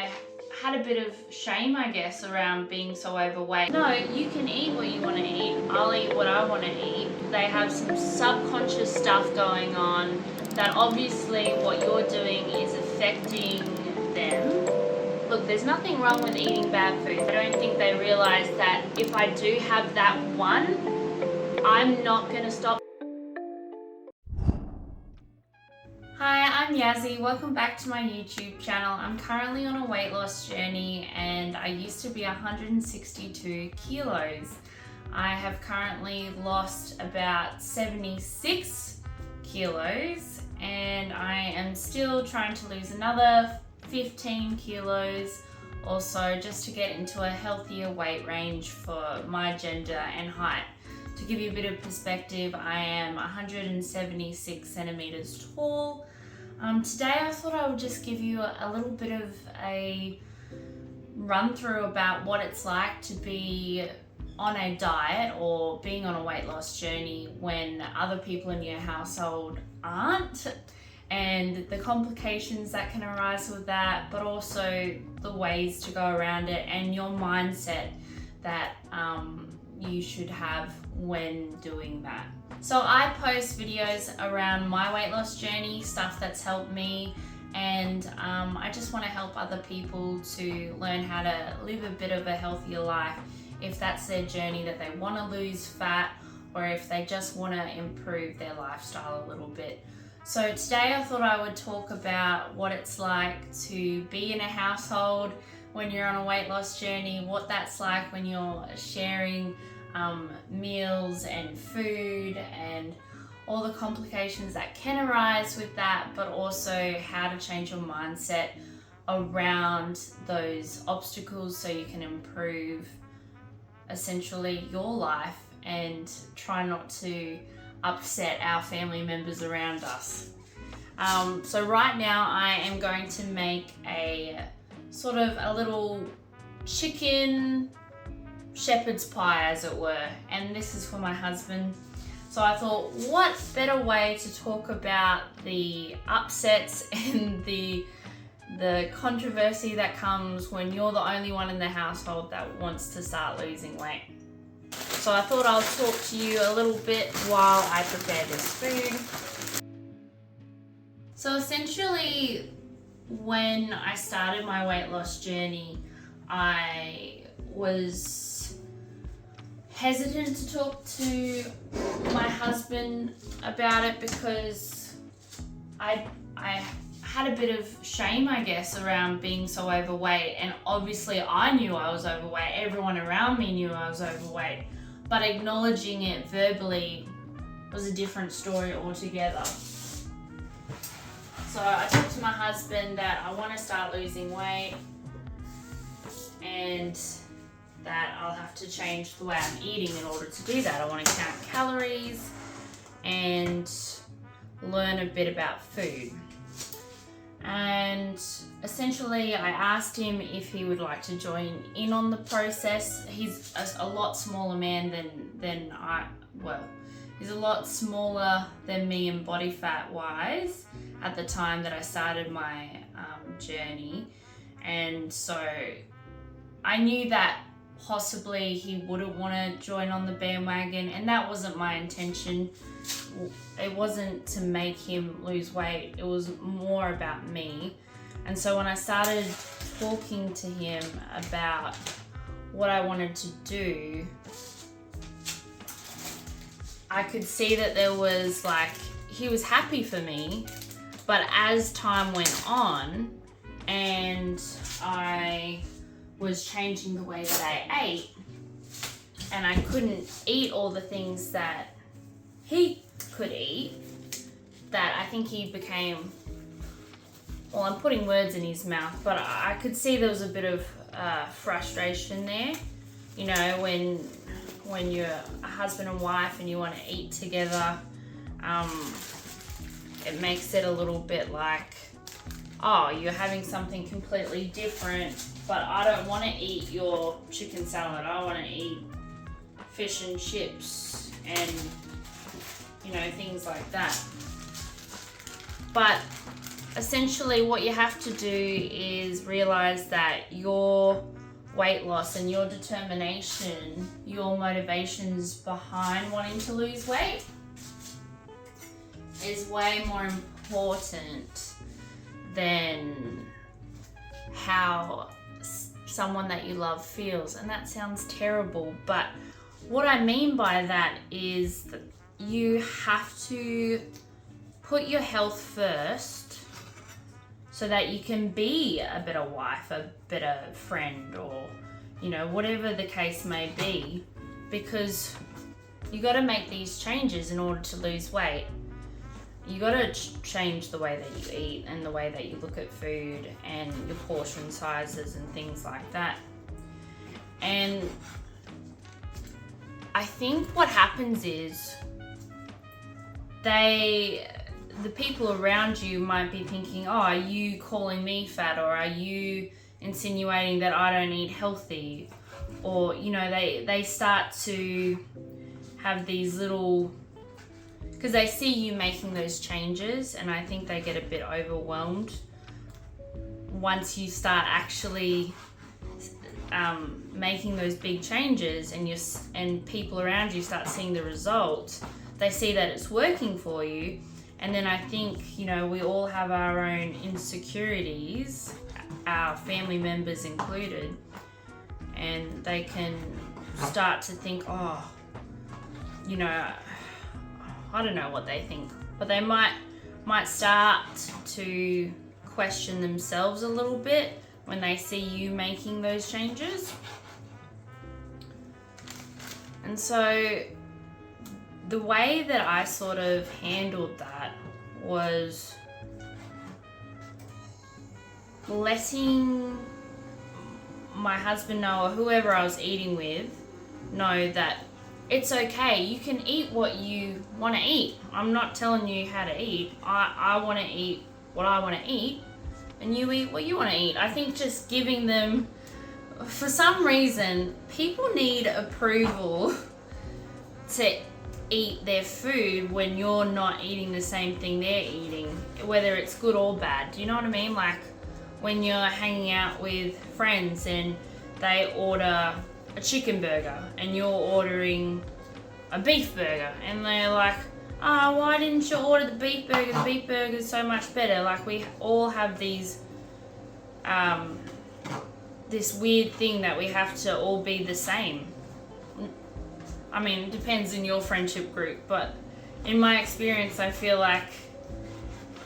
I had a bit of shame, I guess, around being so overweight. No, you can eat what you want to eat. I'll eat what I want to eat. They have some subconscious stuff going on that obviously what you're doing is affecting them. Look, there's nothing wrong with eating bad food. I don't think they realize that if I do have that one, I'm not going to stop. Hi, I'm Yazzie. Welcome back to my YouTube channel. I'm currently on a weight loss journey and I used to be 162 kilos. I have currently lost about 76 kilos and I am still trying to lose another 15 kilos or so just to get into a healthier weight range for my gender and height. To give you a bit of perspective, I am 176 centimeters tall. Today I thought I would just give you a little bit of a run through about what it's like to be on a diet or being on a weight loss journey when other people in your household aren't, and the complications that can arise with that, but also the ways to go around it and your mindset that you should have when doing that. So I post videos around my weight loss journey, stuff that's helped me, and I just want to help other people to learn how to live a bit of a healthier life if that's their journey, that they want to lose fat or if they just want to improve their lifestyle a little bit. So today I thought I would talk about what it's like to be in a household when you're on a weight loss journey, what that's like when you're sharing meals and food and all the complications that can arise with that, but also how to change your mindset around those obstacles so you can improve essentially your life and try not to upset our family members around us. So right now I am going to make a sort of a little chicken shepherd's pie, as it were, and this is for my husband. So I thought, what better way to talk about the upsets and the controversy that comes when you're the only one in the household that wants to start losing weight. So I thought I'll talk to you a little bit while I prepare this food. So essentially, when I started my weight loss journey, I was hesitant to talk to my husband about it because I had a bit of shame, I guess, around being so overweight, and obviously I knew I was overweight, everyone around me knew I was overweight, but acknowledging it verbally was a different story altogether. So I talked to my husband that I want to start losing weight and that I'll have to change the way I'm eating in order to do that. I want to count calories and learn a bit about food. And essentially I asked him if he would like to join in on the process. He's a lot smaller man than he's a lot smaller than me in body fat wise at the time that I started my journey. And so I knew that possibly he wouldn't want to join on the bandwagon, and that wasn't my intention. It wasn't to make him lose weight, it was more about me. And so when I started talking to him about what I wanted to do, I could see that there was he was happy for me, but as time went on and I was changing the way that I ate and I couldn't eat all the things that he could eat, that I think he became, well, I'm putting words in his mouth, but I could see there was a bit of frustration there. You know, when you're a husband and wife and you want to eat together, it makes it a little bit like, oh, you're having something completely different, but I don't want to eat your chicken salad. I want to eat fish and chips and, things like that. But essentially what you have to do is realize that your weight loss and your determination, your motivations behind wanting to lose weight is way more important than how someone that you love feels. And that sounds terrible, but what I mean by that is that you have to put your health first so that you can be a better wife, a better friend, or whatever the case may be, because you got to make these changes in order to lose weight. You got to change the way that you eat and the way that you look at food and your portion sizes and things like that. And I think what happens is the people around you might be thinking, oh, are you calling me fat, or are you insinuating that I don't eat healthy? Or, they start to have these little, because they see you making those changes, and I think they get a bit overwhelmed once you start actually making those big changes, and people around you start seeing the results. They see that it's working for you, and then I think we all have our own insecurities, our family members included, and they can start to think, oh, I don't know what they think, but they might start to question themselves a little bit when they see you making those changes. And so the way that I sort of handled that was letting my husband know, or whoever I was eating with, know that it's okay. You can eat what you want to eat. I'm not telling you how to eat. I want to eat what I want to eat, and you eat what you want to eat. I think just giving them, for some reason, people need approval to eat their food when you're not eating the same thing they're eating, whether it's good or bad. Do you know what I mean? Like when you're hanging out with friends and they order a chicken burger and you're ordering a beef burger, and they're like, oh, why didn't you order the beef burger? The beef burger is so much better. Like we all have these this weird thing that we have to all be the same. I mean, it depends in your friendship group, but in my experience, I feel like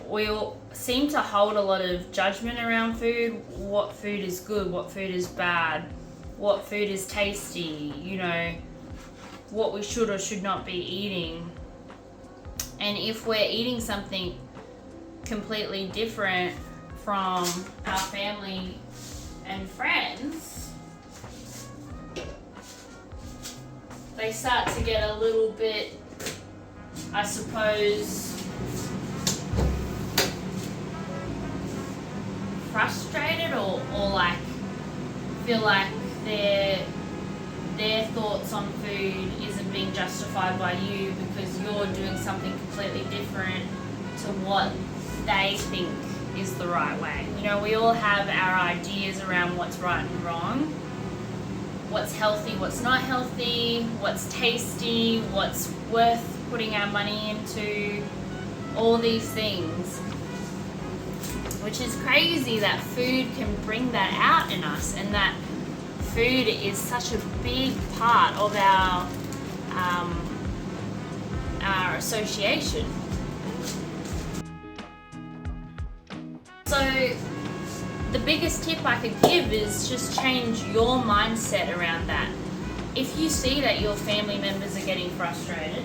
we all seem to hold a lot of judgment around food. What food is good, what food is bad, what food is tasty, what we should or should not be eating. And if we're eating something completely different from our family and friends, they start to get a little bit, I suppose, frustrated or like feel like their thoughts on food isn't being justified by you because you're doing something completely different to what they think is the right way. We all have our ideas around what's right and wrong, what's healthy, what's not healthy, what's tasty, what's worth putting our money into, all these things. Which is crazy that food can bring that out in us, and that food is such a big part of our association. So the biggest tip I could give is just change your mindset around that. If you see that your family members are getting frustrated,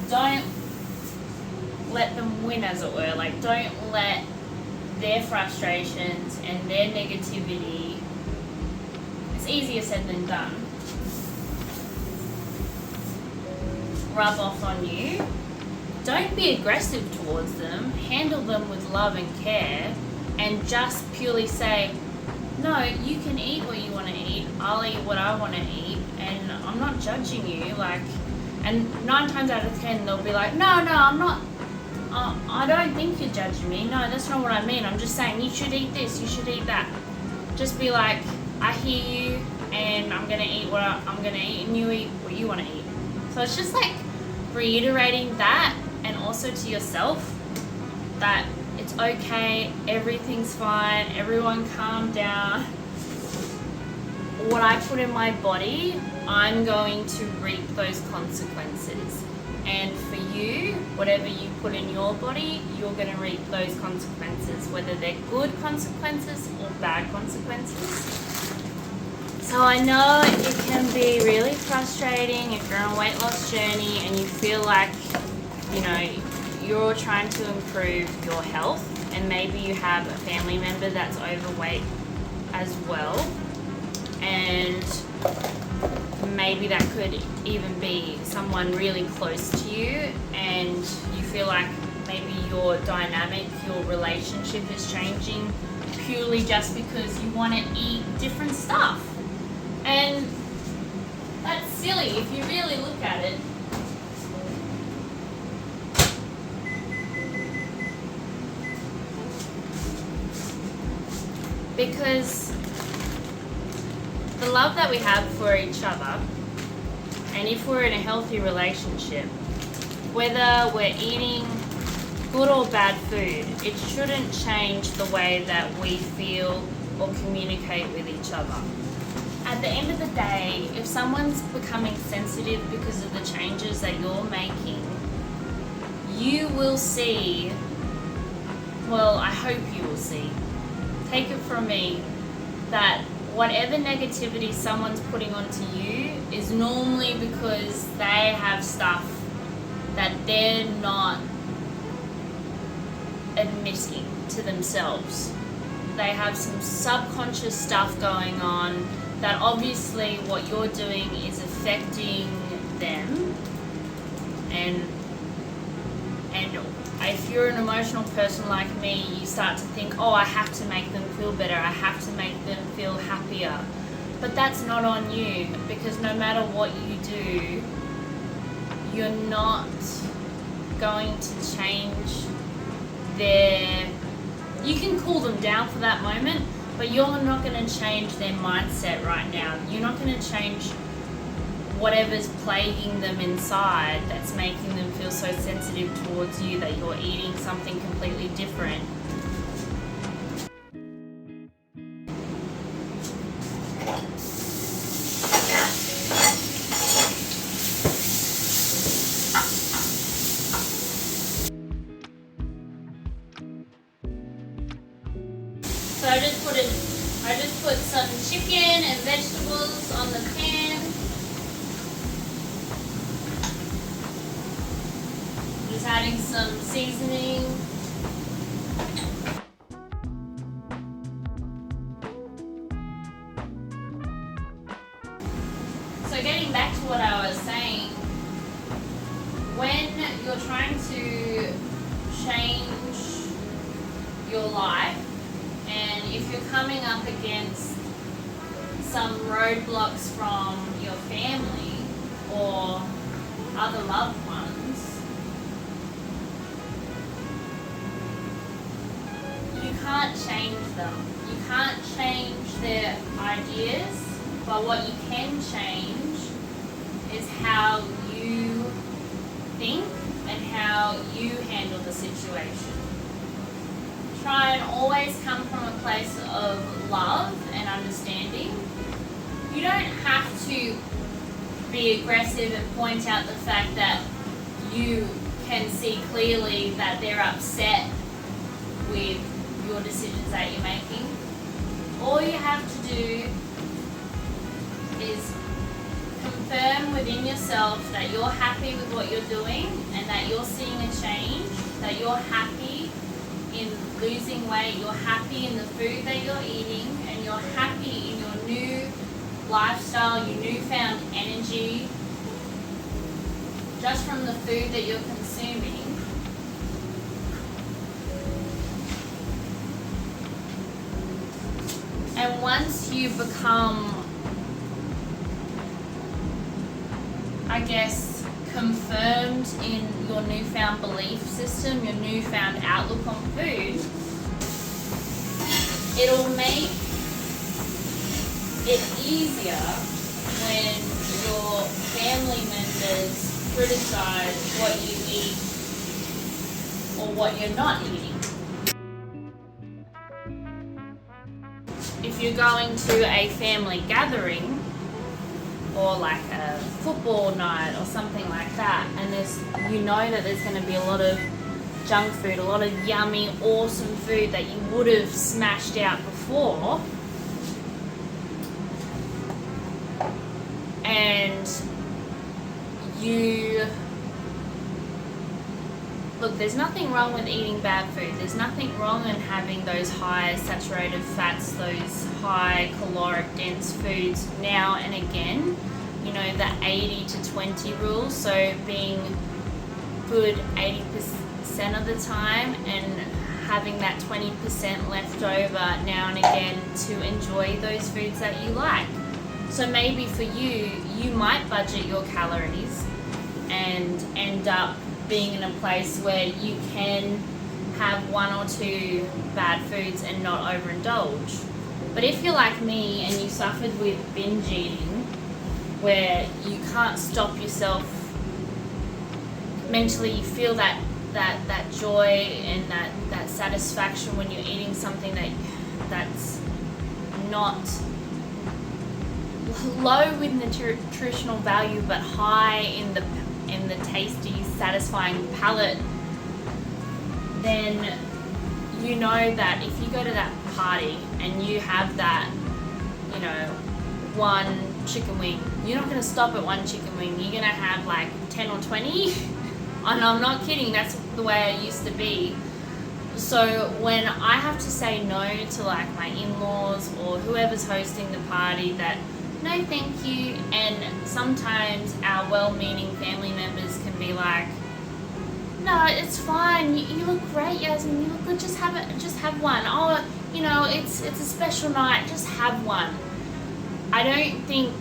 don't let them win, as it were. Like, don't let their frustrations and their negativity, it's easier said than done, rub off on you. Don't be aggressive towards them. Handle them with love and care, and just purely say, no, you can eat what you want to eat, I'll eat what I want to eat, and I'm not judging you. Like, and 9 times out of 10 they'll be like, no, I'm not I don't think you're judging me. No, that's not what I mean. I'm just saying you should eat this, you should eat that. Just be like, I hear you, and I'm gonna eat what I'm gonna eat, and you eat what you want to eat. So it's just like reiterating that, and also to yourself that it's okay, everything's fine, everyone calm down. What I put in my body, I'm going to reap those consequences. And for you, whatever you put in your body, you're going to reap those consequences, whether they're good consequences or bad consequences. So I know it can be really frustrating if you're on a weight loss journey and you feel like, you know, you're trying to improve your health, and maybe you have a family member that's overweight as well, and maybe that could even be someone really close to you, and you feel like maybe your dynamic, your relationship is changing purely just because you want to eat different stuff. And that's silly if you really look at it. Because the love that we have for each other, and if we're in a healthy relationship, whether we're eating good or bad food, it shouldn't change the way that we feel or communicate with each other. At the end of the day, if someone's becoming sensitive because of the changes that you're making, you will see, well, I hope you will see, take it from me, that whatever negativity someone's putting onto you is normally because they have stuff that they're not admitting to themselves. They have some subconscious stuff going on that obviously what you're doing is affecting them, and if you're an emotional person like me, you start to think, oh, I have to make them feel better, I have to make them feel happier. But that's not on you, because no matter what you do, you're not going to change you can cool them down for that moment, but you're not going to change their mindset right now. You're not going to change whatever's plaguing them inside that's making them feel so sensitive towards you that you're eating something completely different. So I just put some chicken and vegetables on the pan. Just adding some seasoning. So getting back to what I was saying, when you're trying to change your life, and if you're coming up against some roadblocks from your family or other loved ones, you can't change them. You can't change their ideas, but what you can change is how you think and how you handle the situation. Try and always come from a place of love and understanding. You don't have to be aggressive and point out the fact that you can see clearly that they're upset with your decisions that you're making. All you have to do is confirm within yourself that you're happy with what you're doing and that you're seeing a change, that you're happy in losing weight, you're happy in the food that you're eating, and you're happy in your new lifestyle, your newfound energy, just from the food that you're consuming. And once you become, I guess, confirmed in your newfound belief system, your newfound outlook on food, it'll make it easier when your family members criticize what you eat or what you're not eating. If you're going to a family gathering or like a football night or something like that, and you know that there's going to be a lot of junk food, a lot of yummy, awesome food that you would have smashed out before, and look, there's nothing wrong with eating bad food. There's nothing wrong in having those high saturated fats, those high caloric dense foods now and again. You know, the 80 to 20 rule, so being good 80% of the time and having that 20% left over now and again to enjoy those foods that you like. So maybe for you, you might budget your calories and end up being in a place where you can have one or two bad foods and not overindulge. But if you're like me and you suffered with binge eating, where you can't stop yourself mentally, you feel that joy and that satisfaction when you're eating something that's not low with nutritional value but high in the tasty, satisfying palate, then you know that if you go to that party and you have that, you know, one chicken wing, you're not going to stop at one chicken wing. You're going to have like 10 or 20. And I'm not kidding, that's the way I used to be. So when I have to say no to like my in-laws or whoever's hosting the party, that no thank you, and sometimes our well-meaning family members can be like, no, it's fine, you look great, Yasmin, you look good, just have one. Oh, you know, it's a special night, just have one. I don't think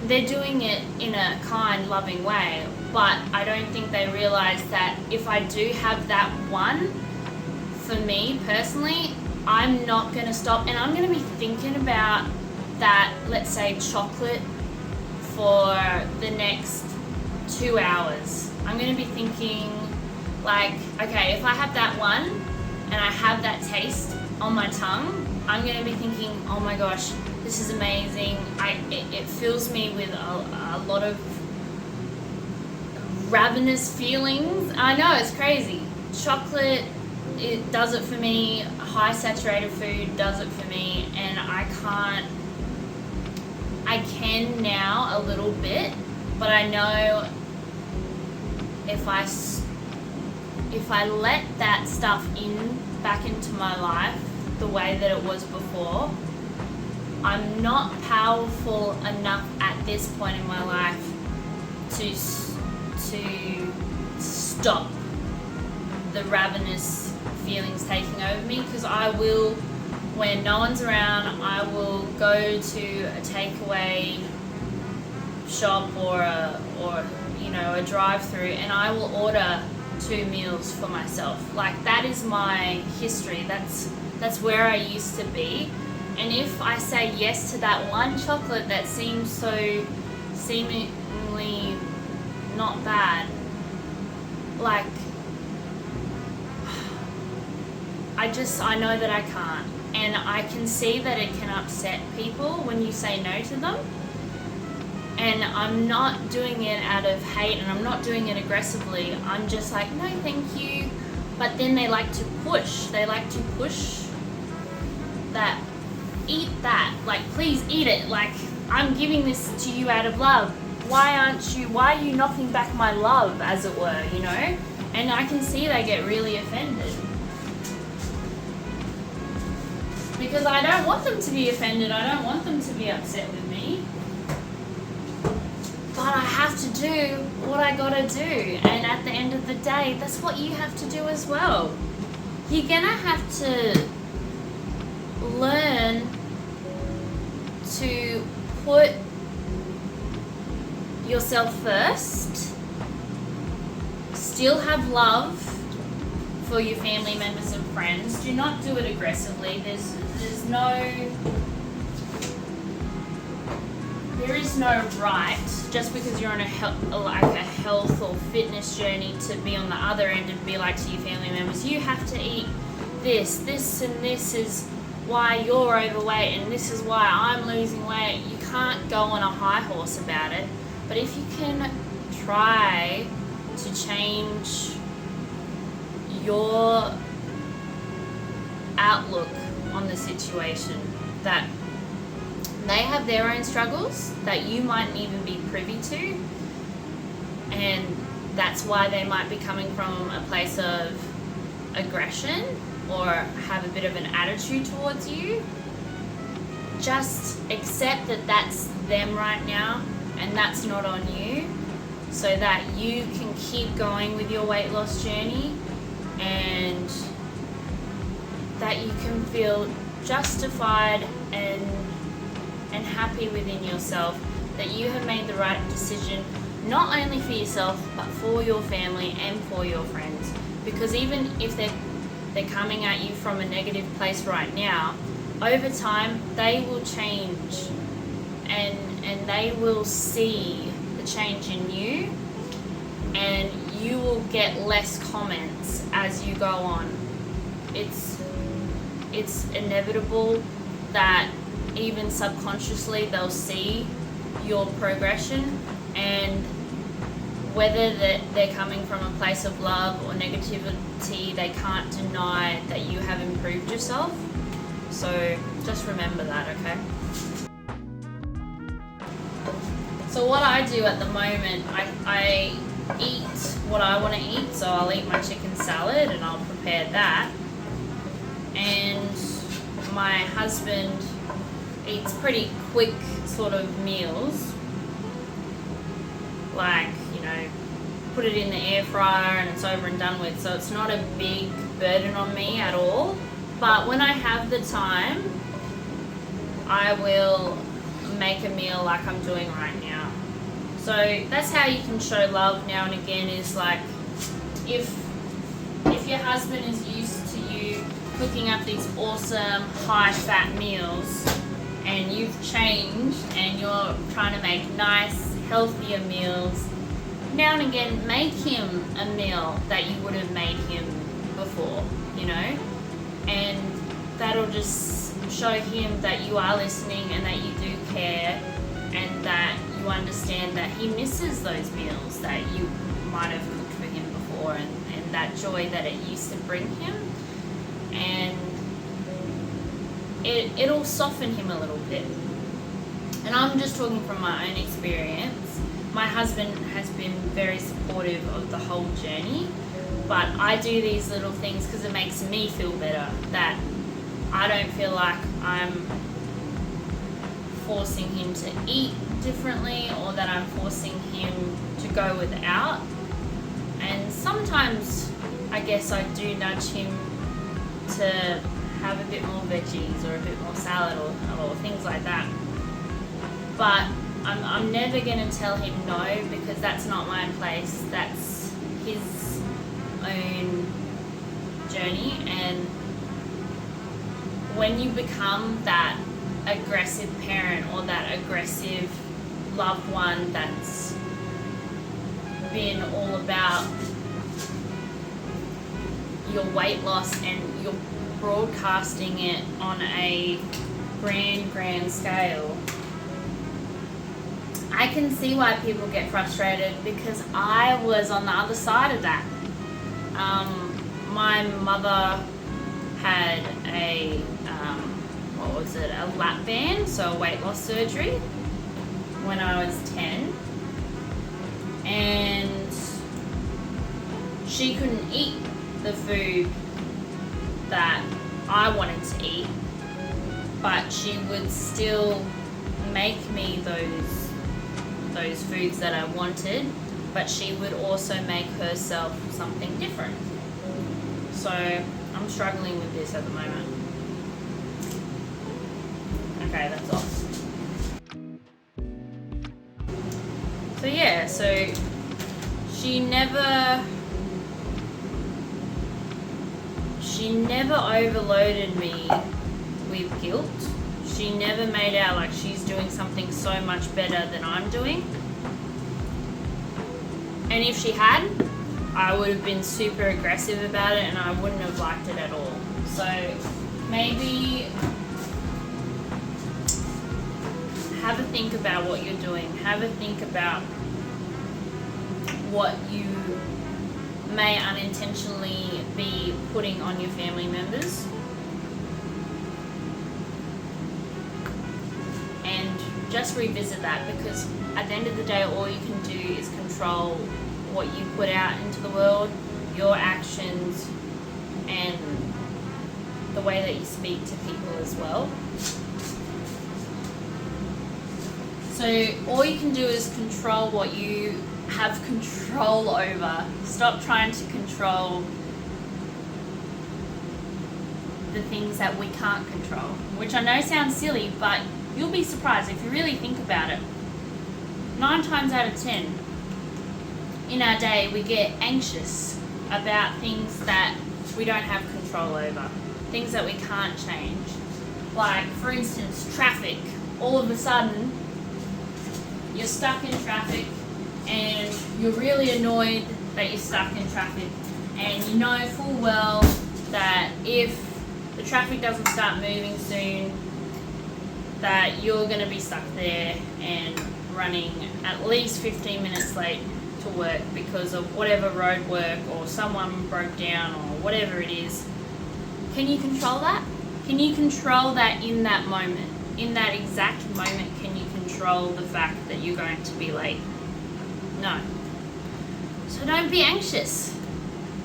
they're doing it in a kind, loving way, but I don't think they realize that if I do have that one, for me personally, I'm not going to stop, and I'm going to be thinking about that, let's say, chocolate for the next 2 hours. I'm going to be thinking like, okay, if I have that one and I have that taste on my tongue, I'm going to be thinking, oh my gosh, this is amazing. It fills me with a lot of ravenous feelings. I know, it's crazy. Chocolate, it does it for me. High saturated food does it for me, and I can now a little bit, but I know if I let that stuff back into my life the way that it was before, I'm not powerful enough at this point in my life to stop the ravenous feelings taking over me, because I will, when no one's around, I will go to a takeaway shop or a drive-through, and I will order 2 meals for myself. Like, that is my history. That's where I used to be. And if I say yes to that one chocolate that seems so seemingly not bad, like, I know that I can't. And I can see that it can upset people when you say no to them. And I'm not doing it out of hate, and I'm not doing it aggressively. I'm just like, no, thank you. But then they like to push. They like to push that, eat that. Like, please eat it. Like, I'm giving this to you out of love. Why are you knocking back my love, as it were, you know? And I can see they get really offended. Because I don't want them to be offended. I don't want them to be upset with me. But I have to do what I gotta do. And at the end of the day, that's what you have to do as well. You're gonna have to learn to put yourself first. Still have love for your family members and friends. Do not do it aggressively. There is no right, just because you're on a health or fitness journey, to be on the other end and be like to your family members, you have to eat this, and this is why you're overweight, and this is why I'm losing weight. You can't go on a high horse about it. But if you can try to change your outlook on the situation, that they have their own struggles that you mightn't even be privy to, and that's why they might be coming from a place of aggression or have a bit of an attitude towards you. Just accept that that's them right now and that's not on you, so that you can keep going with your weight loss journey, and that you can feel justified and happy within yourself that you have made the right decision, not only for yourself but for your family and for your friends. Because even if they're coming at you from a negative place right now, over time they will change, and they will see the change in you, and you will get less comments as you go on. It's inevitable that even subconsciously they'll see your progression, and whether they're coming from a place of love or negativity, they can't deny that you have improved yourself. So just remember that, okay? So what I do at the moment, I eat what I want to eat. So I'll eat my chicken salad and I'll prepare that. And my husband eats pretty quick sort of meals, like, you know, put it in the air fryer and it's over and done with. So it's not a big burden on me at all. But when I have the time, I will make a meal like I'm doing right now. So that's how you can show love now and again, is like, if your husband is used to you cooking up these awesome high fat meals, and you've changed and you're trying to make nice, healthier meals, now and again make him a meal that you would have made him before, you know? And that'll just show him that you are listening and that you do care, and that you understand that he misses those meals that you might have cooked for him before, and that joy that it used to bring him. And it'll soften him a little bit. And I'm just talking from my own experience. My husband has been very supportive of the whole journey, but I do these little things because it makes me feel better, that I don't feel like I'm forcing him to eat differently, or that I'm forcing him to go without. And sometimes I guess I do nudge him to have a bit more veggies or a bit more salad or things like that. But I'm never going to tell him no, because that's not my place. That's his own journey. And when you become that aggressive parent or that aggressive loved one that's been all about your weight loss, and you're broadcasting it on a grand scale, I can see why people get frustrated, because I was on the other side of that. My mother had a lap band, so a weight loss surgery, when I was 10, and she couldn't eat the food that I wanted to eat, but she would still make me those foods that I wanted, but she would also make herself something different. So I'm struggling with this at the moment. Okay, that's off. So yeah, so she never overloaded me with guilt. She never made out like she's doing something so much better than I'm doing. And if she had, I would have been super aggressive about it and I wouldn't have liked it at all. So maybe have a think about what you're doing. Have a think about what you may unintentionally be putting on your family members. And just revisit that, because at the end of the day, all you can do is control what you put out into the world, your actions, and the way that you speak to people as well. So all you can do is control what you have control over. Stop trying to control the things that we can't control, which I know sounds silly, but you'll be surprised if you really think about it. 9 times out of 10 in our day we get anxious about things that we don't have control over, things that we can't change. Like, for instance, traffic. All of a sudden you're stuck in traffic and you're really annoyed that you're stuck in traffic, and you know full well that if the traffic doesn't start moving soon, that you're going to be stuck there and running at least 15 minutes late to work because of whatever road work or someone broke down or whatever it is. Can you control that? Can you control that in that moment? In that exact moment, can you control the fact that you're going to be late? No. So don't be anxious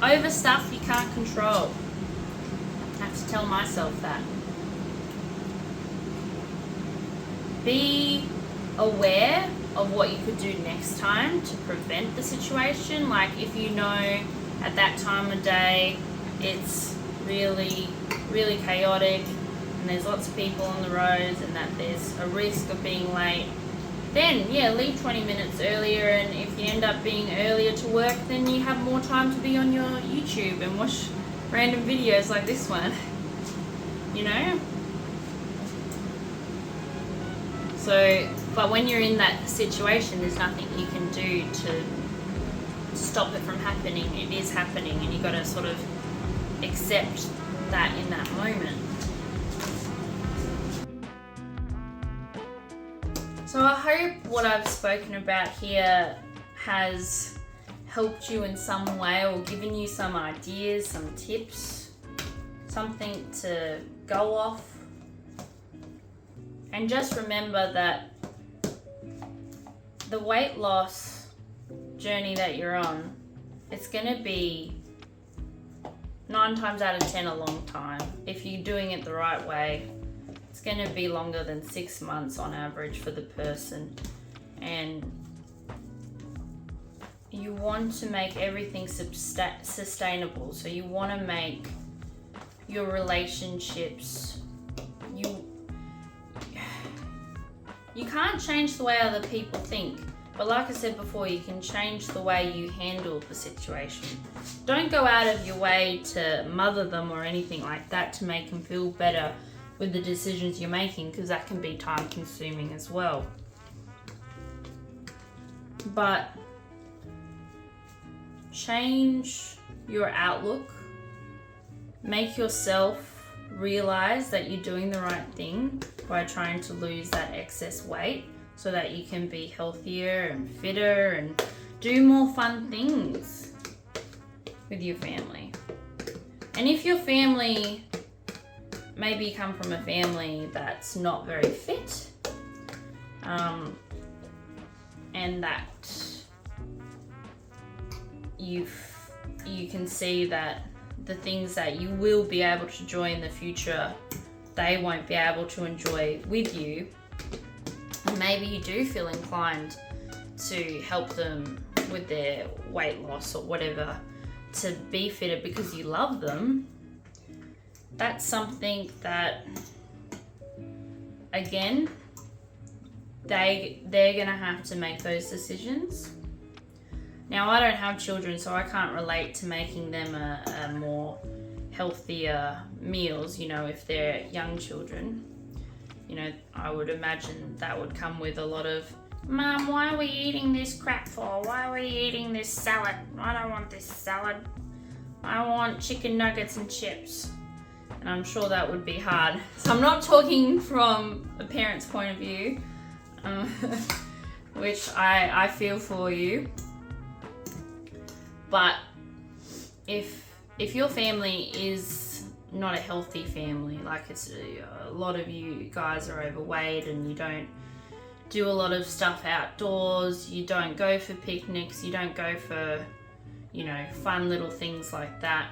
over stuff you can't control. I have to tell myself that. Be aware of what you could do next time to prevent the situation. Like, if you know at that time of day it's really, really chaotic and there's lots of people on the roads and that there's a risk of being late, then yeah, leave 20 minutes earlier, and if you end up being earlier to work, then you have more time to be on your YouTube and watch random videos like this one, you know? So, but when you're in that situation, there's nothing you can do to stop it from happening. It is happening, and you've got to sort of accept that in that moment. So I hope what I've spoken about here has helped you in some way, or given you some ideas, some tips, something to go off. And just remember that the weight loss journey that you're on, it's going to be 9 times out of 10 a long time. If you're doing it the right way, it's going to be longer than 6 months on average for the person. And you want to make everything sustainable. So you want to make your relationships, you can't change the way other people think, but like I said before, you can change the way you handle the situation. Don't go out of your way to mother them or anything like that to make them feel better with the decisions you're making, because that can be time consuming as well. But change your outlook. Make yourself realize that you're doing the right thing by trying to lose that excess weight so that you can be healthier and fitter and do more fun things with your family. And if your family, maybe you come from a family that's not very fit, and that you can see that the things that you will be able to enjoy in the future, they won't be able to enjoy with you. And maybe you do feel inclined to help them with their weight loss or whatever, to be fitter because you love them. That's something that, again, they're gonna have to make those decisions. Now, I don't have children, so I can't relate to making them a more healthier meals, you know, if they're young children. You know, I would imagine that would come with a lot of, Mum, why are we eating this crap for? Why are we eating this salad? I don't want this salad. I want chicken nuggets and chips. And I'm sure that would be hard. So I'm not talking from a parent's point of view, which I feel for you. But if your family is not a healthy family, like it's a lot of you guys are overweight and you don't do a lot of stuff outdoors, you don't go for picnics, you don't go for, you know, fun little things like that,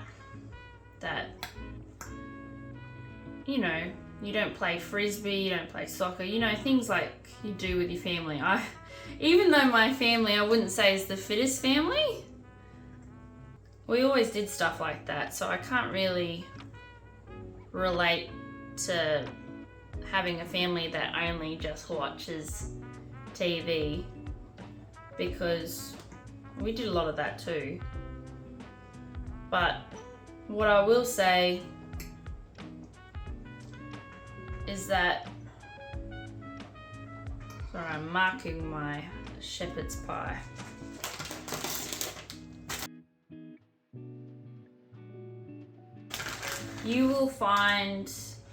you know, you don't play frisbee, you don't play soccer, you know, things like you do with your family. Even though my family, I wouldn't say is the fittest family, we always did stuff like that, so I can't really relate to having a family that only just watches TV, because we did a lot of that too. But what I will say is that, sorry, I'm marking my shepherd's pie. You will find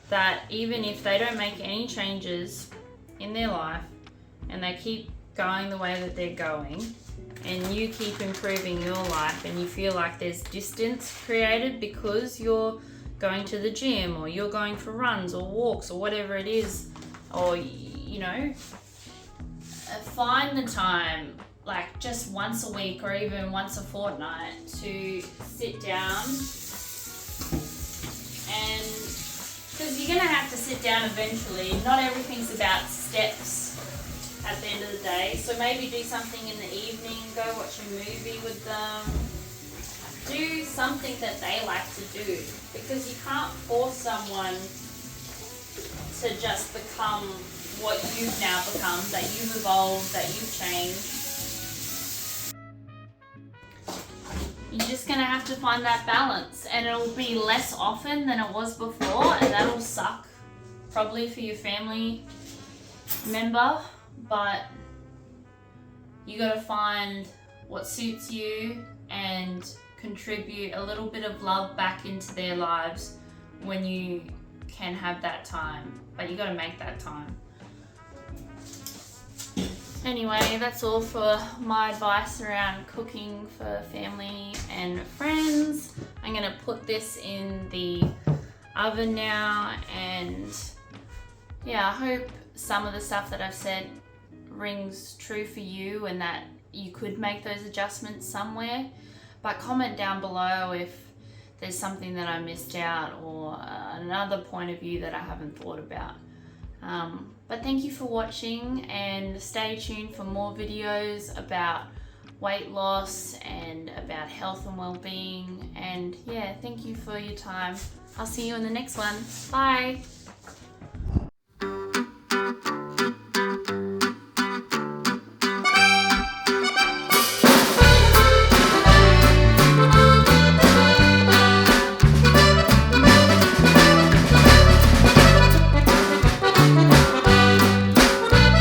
that even if they don't make any changes in their life and they keep going the way that they're going, and you keep improving your life and you feel like there's distance created because you're going to the gym or you're going for runs or walks or whatever it is, or, you know, find the time, like just once a week or even once a fortnight, to sit down. And because you're going to have to sit down eventually, not everything's about steps at the end of the day. So maybe do something in the evening, go watch a movie with them, do something that they like to do, because you can't force someone to just become what you've now become, that you've evolved, that you've changed. You're just going to have to find that balance, and it'll be less often than it was before, and that'll suck probably for your family member, but you got to find what suits you and contribute a little bit of love back into their lives when you can have that time, but you got to make that time. Anyway, that's all for my advice around cooking for family and friends. I'm going to put this in the oven now, and yeah, I hope some of the stuff that I've said rings true for you and that you could make those adjustments somewhere. But comment down below if there's something that I missed out or another point of view that I haven't thought about. But thank you for watching, and stay tuned for more videos about weight loss and about health and well-being. And yeah, thank you for your time. I'll see you in the next one. Bye.